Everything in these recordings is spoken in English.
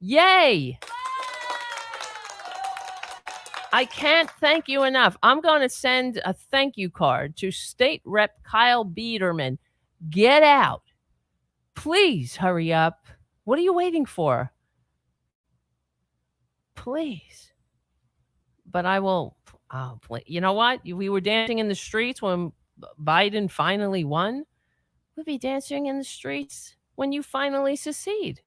Yay! I can't thank you enough. I'm going to send a thank you card to State Rep Kyle Biederman. Get out. Please hurry up. What are you waiting for? Please. But I will. Oh, you know what? We were dancing in the streets when Biden finally won. We'll be dancing in the streets when you finally secede.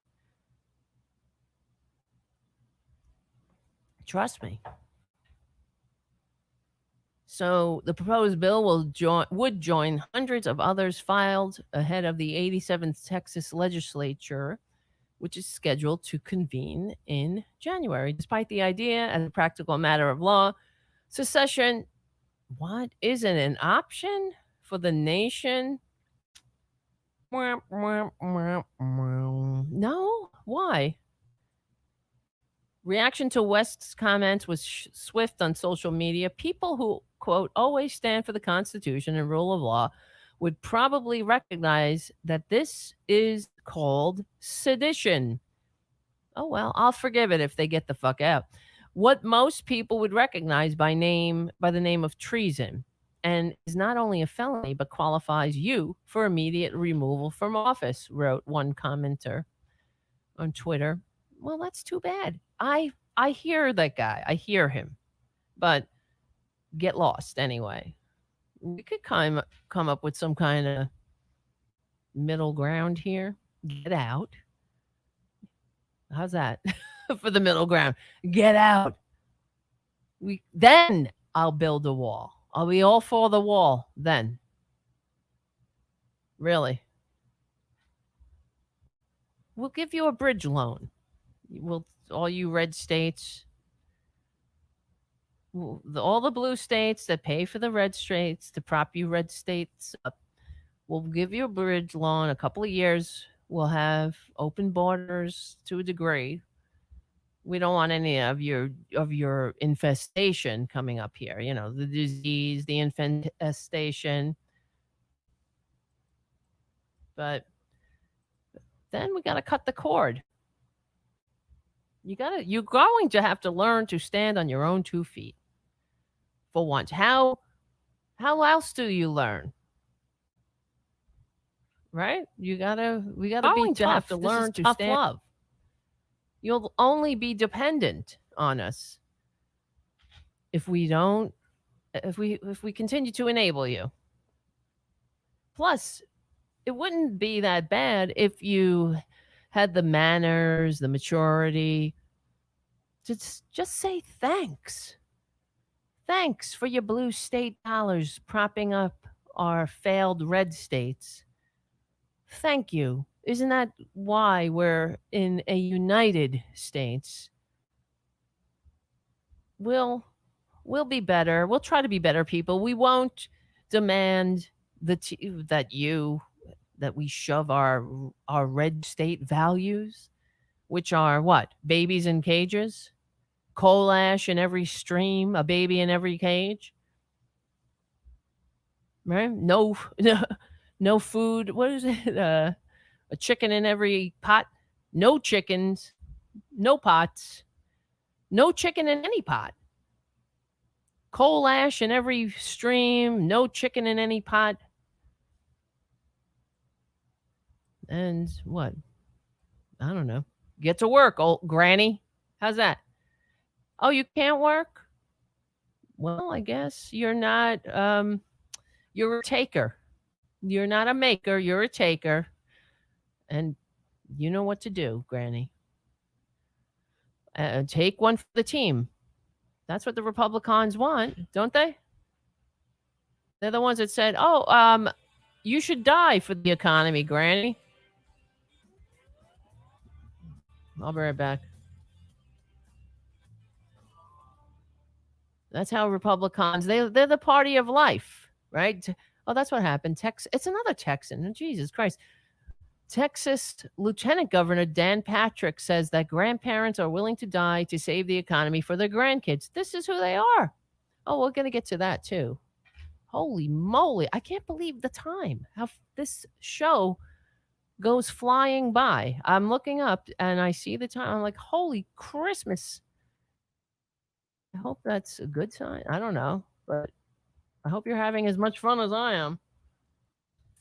Trust me. So the proposed bill would join hundreds of others filed ahead of the 87th Texas legislature, which is scheduled to convene in January. Despite the idea, as a practical matter of law, secession, what isn't an option for the nation? No, why? Reaction to West's comments was swift on social media. People who, quote, always stand for the Constitution and rule of law would probably recognize that this is called sedition. Oh, well, I'll forgive it if they get the fuck out. What most people would recognize by the name of treason, and is not only a felony, but qualifies you for immediate removal from office, wrote one commenter on Twitter. Well, that's too bad. I hear that guy. I hear him. But get lost anyway. We could come up with some kind of middle ground here. Get out. How's that? For the middle ground. Get out. Then I'll build a wall. I'll be all for the wall then. Really. We'll give you a bridge loan. We'll all you red states, all the blue states that pay for the red states to prop you red states up. We'll give you a bridge loan. A couple of years, we'll have open borders to a degree. We don't want any of your infestation coming up here. You know, the disease, the infestation. But then we got to cut the cord. You're going to have to learn to stand on your own 2 feet. For once. How else do you learn? Right? We gotta be tough. Have to learn to stand. Love. You'll only be dependent on us if we continue to enable you. Plus, it wouldn't be that bad if you had the manners, the maturity to just say thanks. Thanks for your blue state dollars propping up our failed red states. Thank you. Isn't that why we're in a United States? We'll be better. We'll try to be better people. We won't demand that we shove our red state values, which are what? Babies in cages, coal ash in every stream, a baby in every cage. Right? No food. What is it? A chicken in every pot. No chickens. No pots. No chicken in any pot. Coal ash in every stream. No chicken in any pot. And what? I don't know. Get to work, old granny. How's that? Oh, you can't work? Well, I guess you're not, you're a taker. You're not a maker, you're a taker. And you know what to do, granny. Take one for the team. That's what the Republicans want, don't they? They're the ones that said, you should die for the economy, granny. I'll be right back. That's how Republicans, they're the party of life, right? Oh, that's what happened. It's another Texan. Jesus Christ. Texas Lieutenant Governor Dan Patrick says that grandparents are willing to die to save the economy for their grandkids. This is who they are. Oh, we're going to get to that too. Holy moly. I can't believe the time. How this show goes flying by. I'm looking up and I see the time. I'm like, holy Christmas. I hope that's a good sign. I don't know, but I hope you're having as much fun as I am.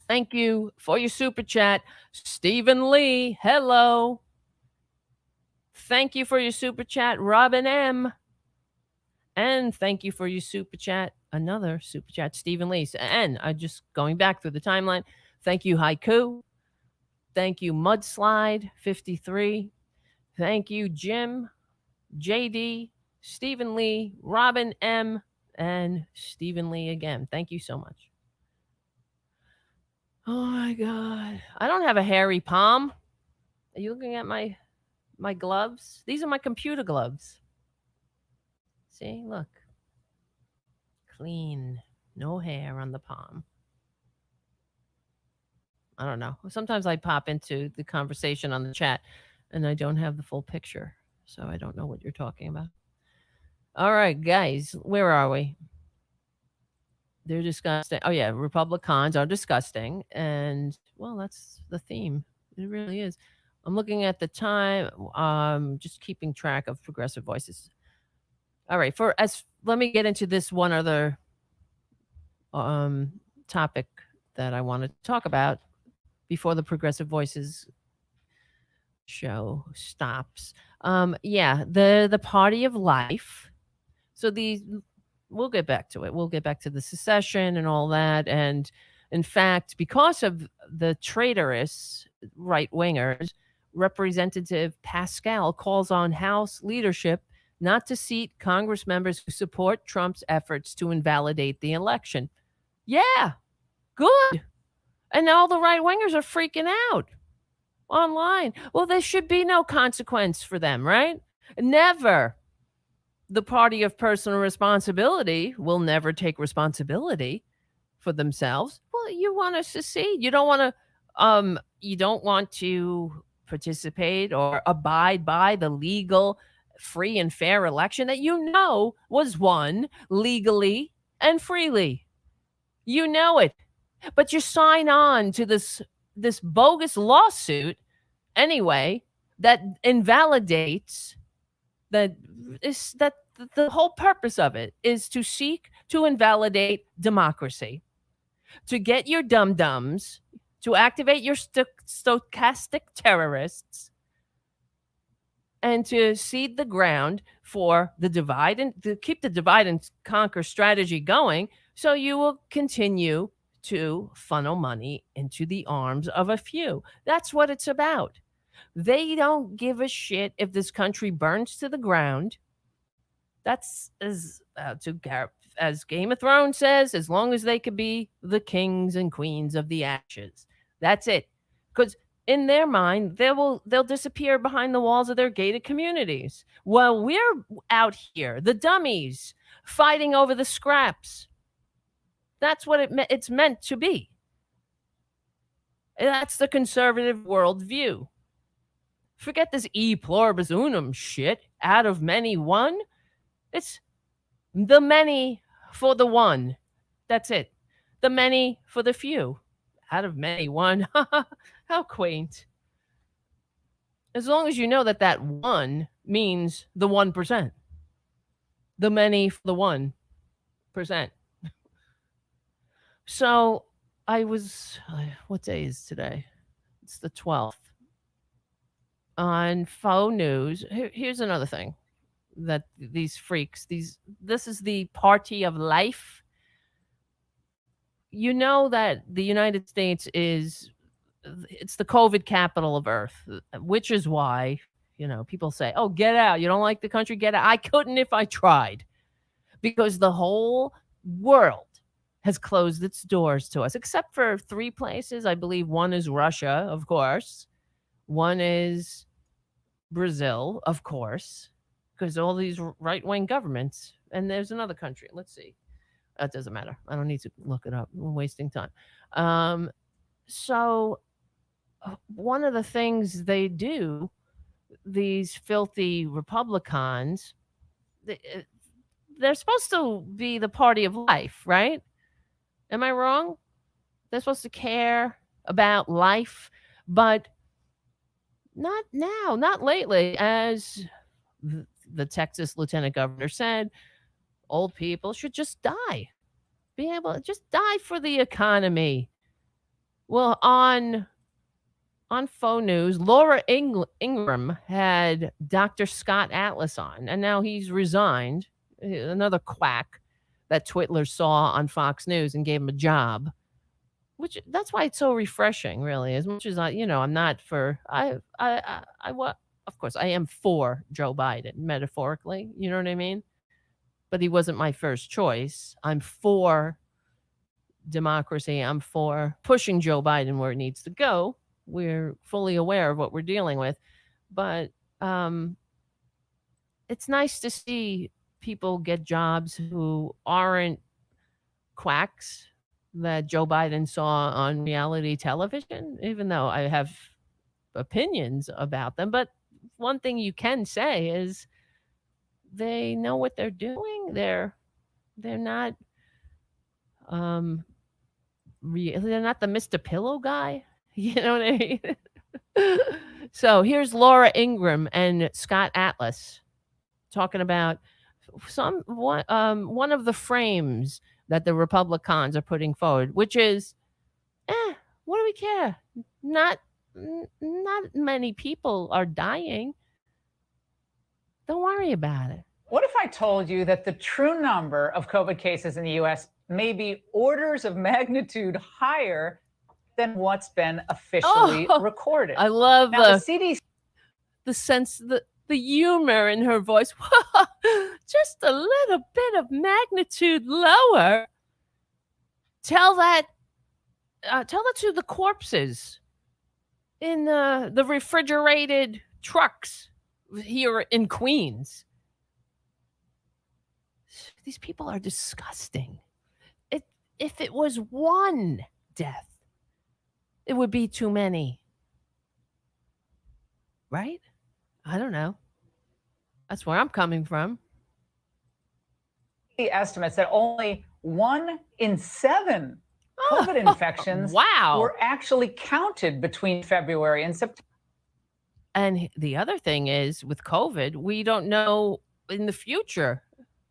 Thank you for your super chat, Stephen Lee. Hello. Thank you for your super chat, Robin M. And thank you for your super chat, another super chat, Stephen Lee. And I just going back through the timeline. Thank you, Haiku. Thank you, Mudslide 53. Thank you, Jim, JD, Stephen Lee, Robin M, and Stephen Lee again. Thank you so much. Oh my god. I don't have a hairy palm. Are you looking at my gloves? These are my computer gloves. See, look. Clean. No hair on the palm. I don't know. Sometimes I pop into the conversation on the chat and I don't have the full picture. So I don't know what you're talking about. All right, guys, where are we? They're disgusting. Oh, yeah, Republicans are disgusting. And, well, that's the theme. It really is. I'm looking at the time, just keeping track of progressive voices. All right, let me get into this one other topic that I want to talk about before the Progressive Voices show stops. Yeah, the party of life. So we'll get back to it. We'll get back to the secession and all that. And in fact, because of the traitorous right wingers, Representative Pascal calls on House leadership not to seat Congress members who support Trump's efforts to invalidate the election. Yeah, good. And all the right wingers are freaking out online. Well, there should be no consequence for them, right? Never. The party of personal responsibility will never take responsibility for themselves. Well, you want to secede. You don't want to participate or abide by the legal, free and fair election that was won legally and freely. You know it. But you sign on to this bogus lawsuit anyway that invalidates that the whole purpose of it is to seek to invalidate democracy, to get your dum-dums, to activate your stochastic terrorists, and to seed the ground for the divide and to keep the divide and conquer strategy going, so you will continue to funnel money into the arms of a few. That's what it's about. They don't give a shit if this country burns to the ground. That's as Game of Thrones says, as long as they could be the kings and queens of the ashes. That's it. Because in their mind, they'll disappear behind the walls of their gated communities. While we're out here, the dummies, fighting over the scraps. That's what it's meant to be. That's the conservative worldview. Forget this e pluribus unum shit. Out of many, one. It's the many for the one. That's it. The many for the few. Out of many, one. How quaint. As long as you know that one means the 1%. The many for the 1%. So what day is today? It's the 12th. On faux news, here's another thing that these freaks, this is the party of life. You know that the United States it's the COVID capital of Earth, which is why, people say, oh, get out. You don't like the country? Get out. I couldn't if I tried, because the whole world has closed its doors to us, except for 3 places. I believe one is Russia, of course. One is Brazil, of course, because all these right-wing governments. And there's another country. Let's see. That doesn't matter. I don't need to look it up. I'm wasting time. So one of the things they do, these filthy Republicans, they're supposed to be the party of life, right? Am I wrong? They're supposed to care about life, But not now, not lately. As the Texas lieutenant governor said, old people should just die. Be able to just die for the economy. Well, on Faux News, Laura Ingram had Dr. Scott Atlas on, and now he's resigned. Another quack that Twitler saw on Fox News and gave him a job. Which that's why it's so refreshing, really. As much as I'm not for of course I am for Joe Biden metaphorically. You know what I mean? But he wasn't my first choice. I'm for democracy. I'm for pushing Joe Biden where it needs to go. We're fully aware of what we're dealing with, but it's nice to see people get jobs who aren't quacks that Joe Biden saw on reality television, even though I have opinions about them. But one thing you can say is they know what they're doing. They're not they're not the Mr. Pillow guy. You know what I mean? So here's Laura Ingram and Scott Atlas talking about one of the frames that the Republicans are putting forward, which is, what do we care? Not many people are dying. Don't worry about it. What if I told you that the true number of COVID cases in the U.S. may be orders of magnitude higher than what's been officially recorded? I love now, the CDC. The sense, the humor in her voice. Just a little bit of magnitude lower. Tell that to the corpses in the refrigerated trucks here in Queens. These people are disgusting. If it was one death, it would be too many. Right? I don't know. That's where I'm coming from. The estimates that only 1 in 7 COVID infections were actually counted between February and September. And the other thing is, with COVID, we don't know in the future.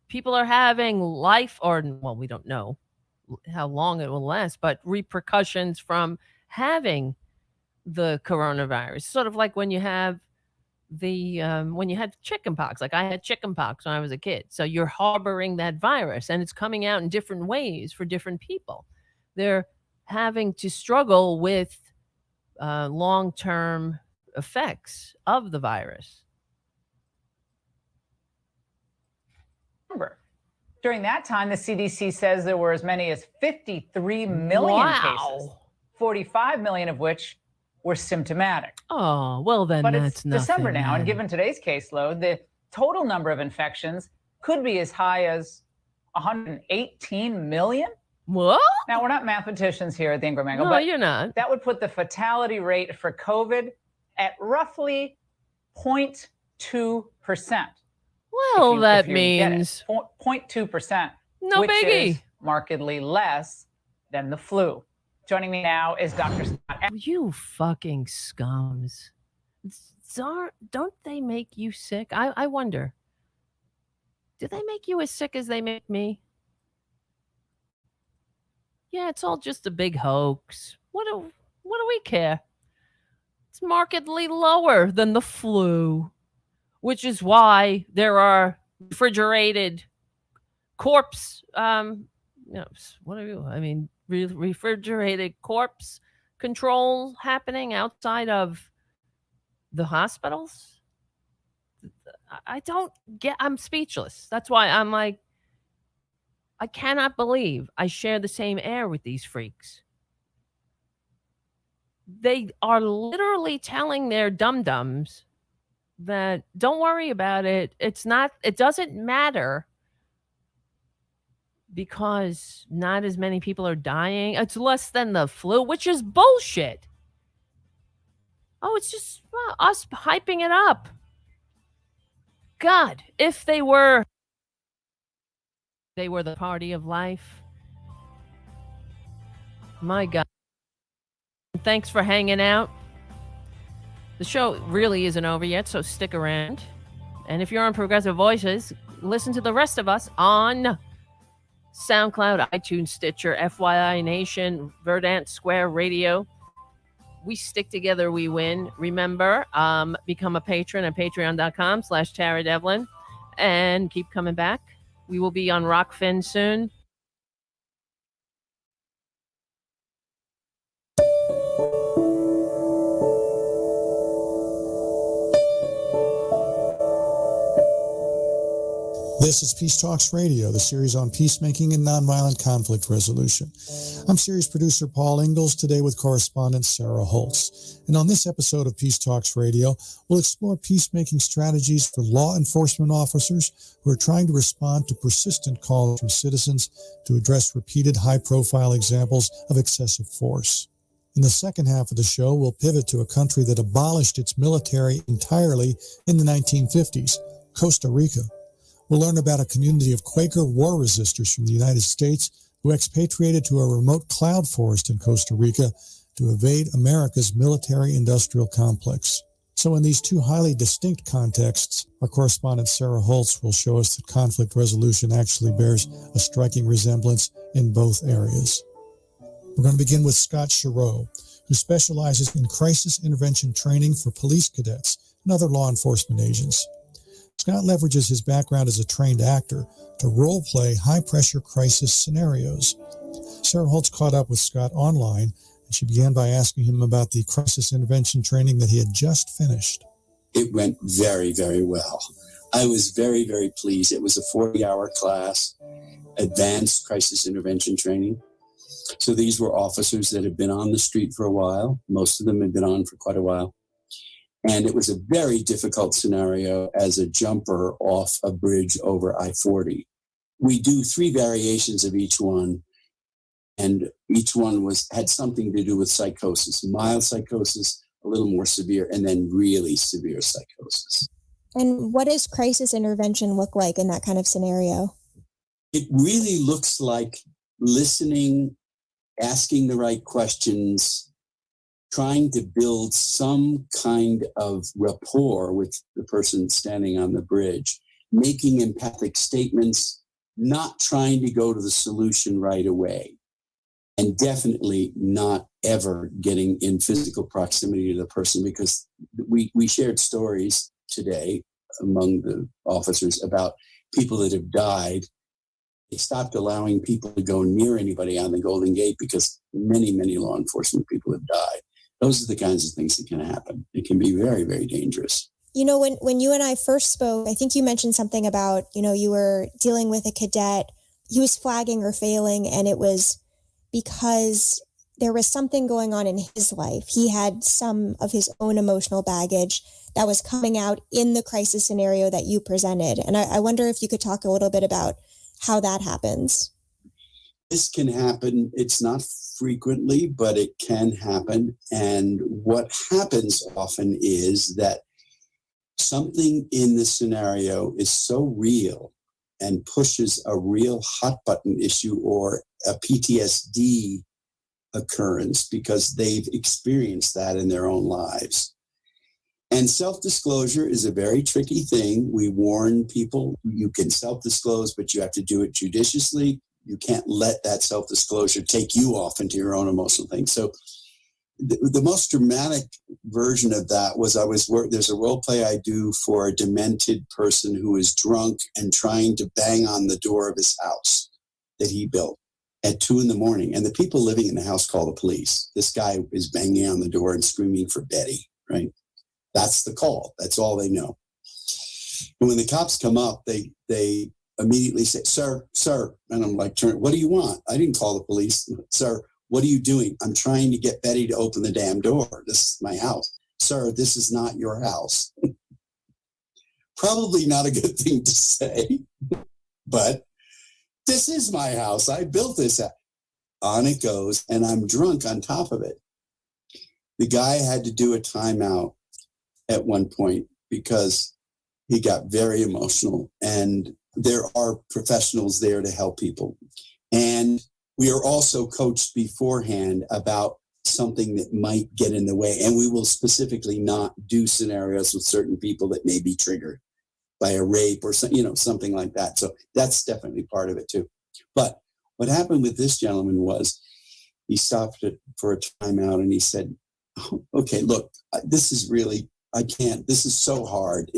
People are having we don't know how long it will last, but repercussions from having the coronavirus. Sort of like when you have when you had chickenpox. Like I had chickenpox when I was a kid. So you're harboring that virus, and it's coming out in different ways for different people. They're having to struggle with long-term effects of the virus. During that time, the CDC says there were as many as 53 million cases, 45 million of which were symptomatic. Oh, well then but that's it's nothing. December now, and given today's caseload, the total number of infections could be as high as 118 million. What? Now, we're not mathematicians here at the Ingram Angle, No, but you're not. That would put the fatality rate for COVID at roughly 0.2%. Well, that means 0.2%, no which biggie. is markedly less than the flu. Joining me now is Dr. Scott. You fucking scums. Don't they make you sick? I wonder. Do they make you as sick as they make me? Yeah, it's all just a big hoax. What do we care? It's markedly lower than the flu, which is why there are refrigerated corpse, refrigerated corpse control happening outside of the hospitals. I don't get, I'm speechless. That's why I'm like, I cannot believe I share the same air with these freaks. They are literally telling their dum-dums that don't worry about it. It doesn't matter because not as many people are dying. It's less than the flu, which is bullshit. Oh, it's just us hyping it up. God, if they were the party of life. My God. Thanks for hanging out. The show really isn't over yet, so stick around. And if you're on Progressive Voices, listen to the rest of us on SoundCloud, iTunes, Stitcher, FYI Nation, Verdant Square Radio. We stick together, we win. Remember, become a patron at patreon.com/Tara Devlin and keep coming back. We will be on Rockfin soon. This is Peace Talks Radio, the series on peacemaking and nonviolent conflict resolution. I'm series producer Paul Ingalls, today with correspondent Sarah Holtz. And on this episode of Peace Talks Radio, we'll explore peacemaking strategies for law enforcement officers who are trying to respond to persistent calls from citizens to address repeated high-profile examples of excessive force. In the second half of the show, we'll pivot to a country that abolished its military entirely in the 1950s, Costa Rica. We'll learn about a community of Quaker war resistors from the United States who expatriated to a remote cloud forest in Costa Rica to evade America's military-industrial complex. So in these two highly distinct contexts, our correspondent Sarah Holtz will show us that conflict resolution actually bears a striking resemblance in both areas. We're going to begin with Scott Chereau, who specializes in crisis intervention training for police cadets and other law enforcement agents. Scott leverages his background as a trained actor to role-play high-pressure crisis scenarios. Sarah Holtz caught up with Scott online, and she began by asking him about the crisis intervention training that he had just finished. It went very, very well. I was very, very pleased. It was a 40-hour class, advanced crisis intervention training. So these were officers that had been on the street for a while. Most of them had been on for quite a while. And it was a very difficult scenario as a jumper off a bridge over I-40. We do 3 variations of each one, and each one had something to do with psychosis, mild psychosis, a little more severe, and then really severe psychosis. And what does crisis intervention look like in that kind of scenario? It really looks like listening, asking the right questions, trying to build some kind of rapport with the person standing on the bridge, making empathic statements, not trying to go to the solution right away, and definitely not ever getting in physical proximity to the person, because we shared stories today among the officers about people that have died. They stopped allowing people to go near anybody on the Golden Gate because many, many law enforcement people have died. Those are the kinds of things that can happen. It can be very, very dangerous. You know, when you and I first spoke, I think you mentioned something about, you were dealing with a cadet. He was flagging or failing, and it was because there was something going on in his life. He had some of his own emotional baggage that was coming out in the crisis scenario that you presented. And I wonder if you could talk a little bit about how that happens. This can happen. It's not frequently, but it can happen. And what happens often is that something in the scenario is so real and pushes a real hot button issue or a PTSD occurrence because they've experienced that in their own lives. And self-disclosure is a very tricky thing. We warn people, you can self-disclose, but you have to do it judiciously. You can't let that self-disclosure take you off into your own emotional thing. So the most dramatic version of that was there's a role play I do for a demented person who is drunk and trying to bang on the door of his house that he built at 2 a.m. And the people living in the house call the police. This guy is banging on the door and screaming for Betty, right? That's the call. That's all they know. And when the cops come up, they immediately say, sir. And I'm like, what do you want? I didn't call the police. Sir, what are you doing? I'm trying to get Betty to open the damn door. This is my house. Sir, this is not your house. Probably not a good thing to say, but this is my house. I built this. On it goes, and I'm drunk on top of it. The guy had to do a timeout at one point because he got very emotional, and there are professionals there to help people. And we are also coached beforehand about something that might get in the way. And we will specifically not do scenarios with certain people that may be triggered by a rape or something like that. So that's definitely part of it too. But what happened with this gentleman was he stopped it for a timeout and he said, oh, okay, look, this is really, I can't, this is so hard.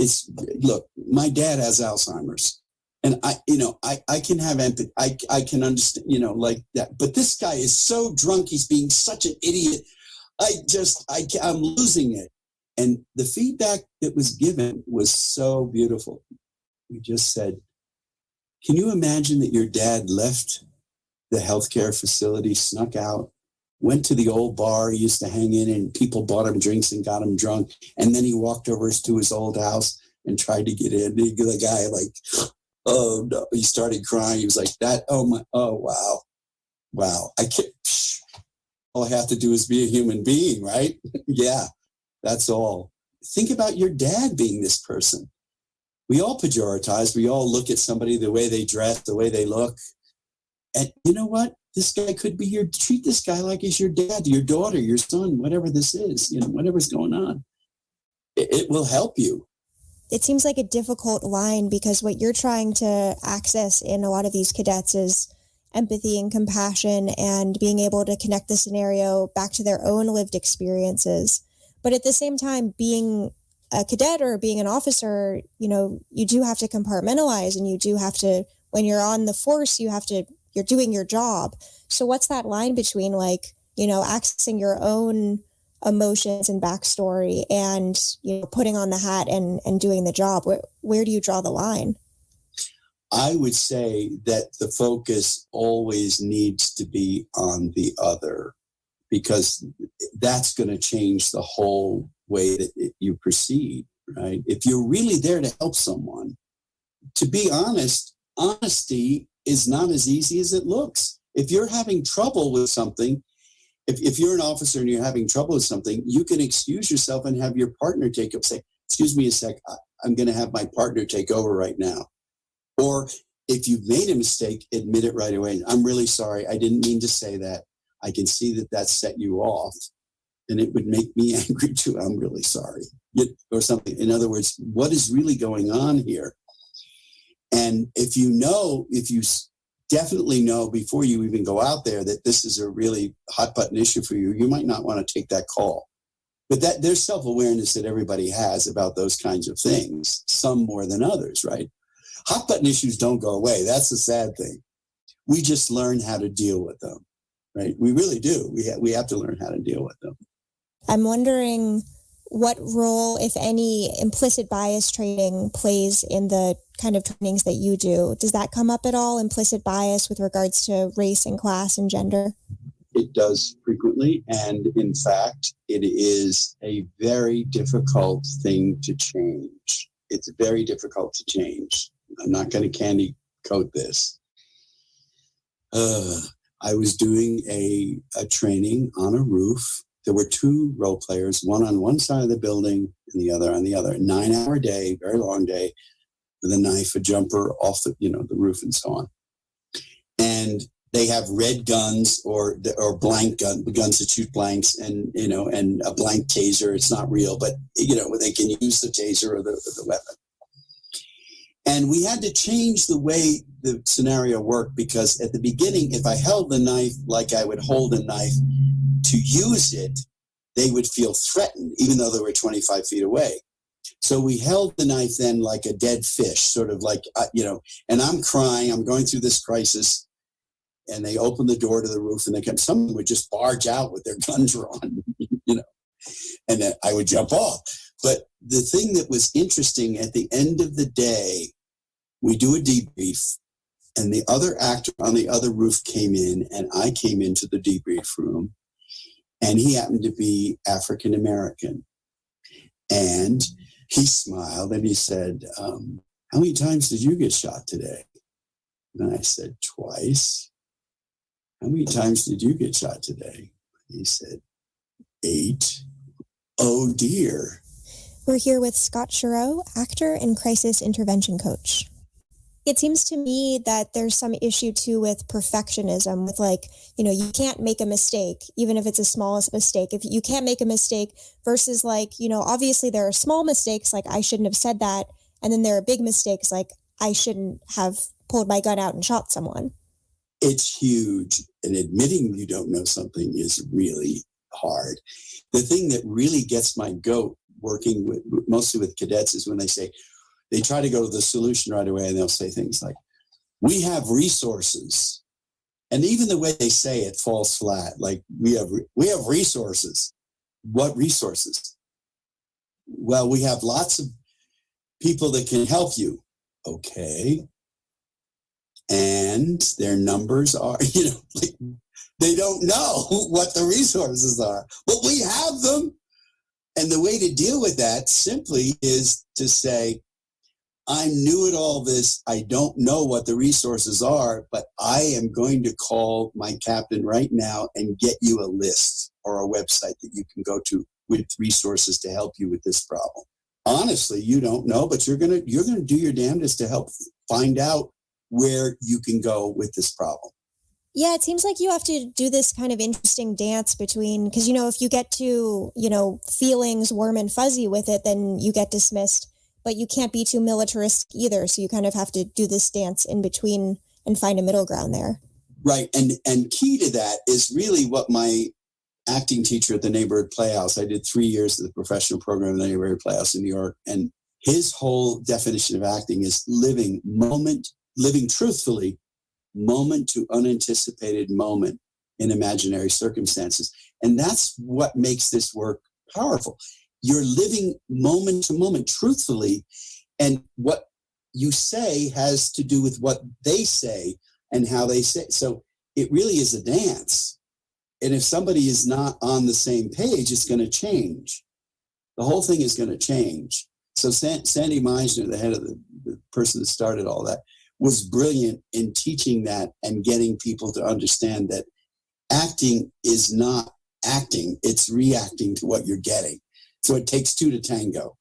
Look, my dad has Alzheimer's and I can have empathy. I can understand, like that. But this guy is so drunk. He's being such an idiot. I'm losing it. And the feedback that was given was so beautiful. We just said, can you imagine that your dad left the healthcare facility, snuck out, went to the old bar he used to hang in, and people bought him drinks and got him drunk. And then he walked over to his old house and tried to get in. The guy oh no, he started crying. He was like that. Oh, wow. I can't, all I have to do is be a human being, right? Yeah, that's all. Think about your dad being this person. We all pejoritize. We all look at somebody, the way they dress, the way they look. And you know what? This guy could be treat this guy like he's your dad, your daughter, your son, whatever this is, whatever's going on. It will help you. It seems like a difficult line because what you're trying to access in a lot of these cadets is empathy and compassion and being able to connect the scenario back to their own lived experiences. But at the same time, being a cadet or being an officer, you do have to compartmentalize, and you do have to, when you're on the force, you're doing your job. So what's that line between accessing your own emotions and backstory and, putting on the hat and doing the job? Where do you draw the line? I would say that the focus always needs to be on the other, because that's going to change the whole way that you proceed, right? If you're really there to help someone, to be honest, honesty is not as easy as it looks. If you're having trouble with something, if you're an officer and you're having trouble with something, you can excuse yourself and have your partner take up, say, excuse me a sec, I'm going to have my partner take over right now. Or if you've made a mistake, admit it right away. I'm really sorry. I didn't mean to say that. I can see that set you off, and it would make me angry too. I'm really sorry. Or something. In other words, what is really going on here? And if you definitely know before you even go out there that this is a really hot button issue for you, you might not want to take that call. But there's self-awareness that everybody has about those kinds of things, some more than others, right? Hot button issues don't go away. That's the sad thing. We just learn how to deal with them, right? We really do. We have to learn how to deal with them. I'm wondering what role, if any, implicit bias training plays in the kind of trainings that you do. Does that come up at all, implicit bias with regards to race and class and gender? It does frequently. And in fact, it is a very difficult thing to change. It's very difficult to change. I'm not going to candy coat this. I was doing a training on a roof. There were two role players, one on one side of the building and the other on the other. 9-hour day, very long day, with a knife, a jumper off the roof and so on. And they have red guns or blank guns that shoot blanks, and a blank taser. It's not real, but they can use the taser or the weapon. And we had to change the way the scenario worked, because at the beginning, if I held the knife like I would hold a knife to use it, they would feel threatened, even though they were 25 feet away. So we held the knife then like a dead fish, sort of like, and I'm crying, I'm going through this crisis, and they open the door to the roof, and someone would just barge out with their gun drawn, and then I would jump off. But the thing that was interesting, at the end of the day, we do a debrief, and the other actor on the other roof came in, and I came into the debrief room, and he happened to be African American. And he smiled and he said, how many times did you get shot today? And I said, twice. How many times did you get shot today? He said, 8. Oh dear. We're here with Scott Chereau, actor and crisis intervention coach. It seems to me that there's some issue too with perfectionism, with like, you can't make a mistake, even if it's the smallest mistake. If you can't make a mistake versus like, obviously there are small mistakes, like I shouldn't have said that. And then there are big mistakes, like I shouldn't have pulled my gun out and shot someone. It's huge. And admitting you don't know something is really hard. The thing that really gets my goat working with, mostly with cadets, is when they try to go to the solution right away, and they'll say things like, we have resources. And even the way they say it falls flat. Like, we have resources. What resources? Well, we have lots of people that can help you. Okay. And their numbers are, like, they don't know what the resources are, but we have them. And the way to deal with that simply is to say, I'm new at all this. I don't know what the resources are, but I am going to call my captain right now and get you a list or a website that you can go to with resources to help you with this problem. Honestly, you don't know, but you're going to do your damnedest to help find out where you can go with this problem. Yeah, it seems like you have to do this kind of interesting dance between, because, if you get to, feelings warm and fuzzy with it, then you get dismissed, but you can't be too militaristic either. So you kind of have to do this dance in between and find a middle ground there. Right. And key to that is really what my acting teacher at the Neighborhood Playhouse, I did 3 years of the professional program in the Neighborhood Playhouse in New York. And his whole definition of acting is living truthfully, moment to unanticipated moment in imaginary circumstances. And that's what makes this work powerful. You're living moment to moment truthfully, and what you say has to do with what they say and how they say. So it really is a dance. And if somebody is not on the same page, it's going to change. The whole thing is going to change. So Sandy Meisner, the head of the person that started all that, was brilliant in teaching that and getting people to understand that acting is not acting, it's reacting to what you're getting. So it takes two to tango.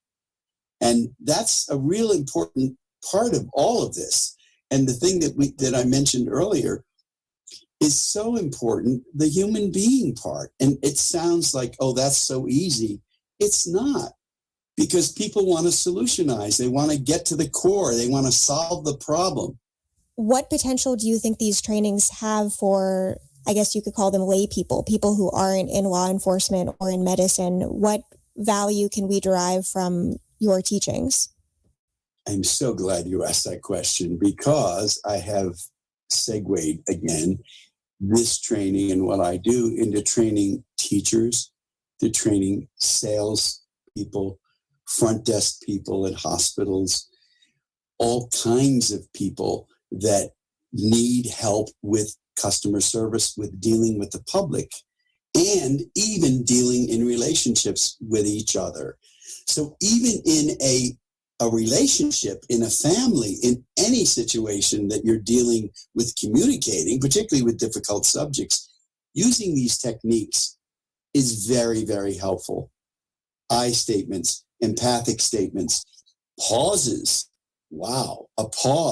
And that's a real important part of all of this. And the thing that I mentioned earlier is so important, the human being part. And it sounds like, oh, that's so easy. It's not. Because people want to solutionize. They want to get to the core. They want to solve the problem. What potential do you think these trainings have for, I guess you could call them lay people who aren't in law enforcement or in medicine? What value can we derive from your teachings? I'm so glad you asked that question, because I have segued again this training and what I do into training teachers, to training sales people, front desk people at hospitals, all kinds of people that need help with customer service, with dealing with the public, and even dealing in relationships with each other. So even in a relationship, in a family, in any situation that you're dealing with communicating, particularly with difficult subjects, using these techniques is very, very helpful. I statements, empathic statements, pauses. Wow, a pause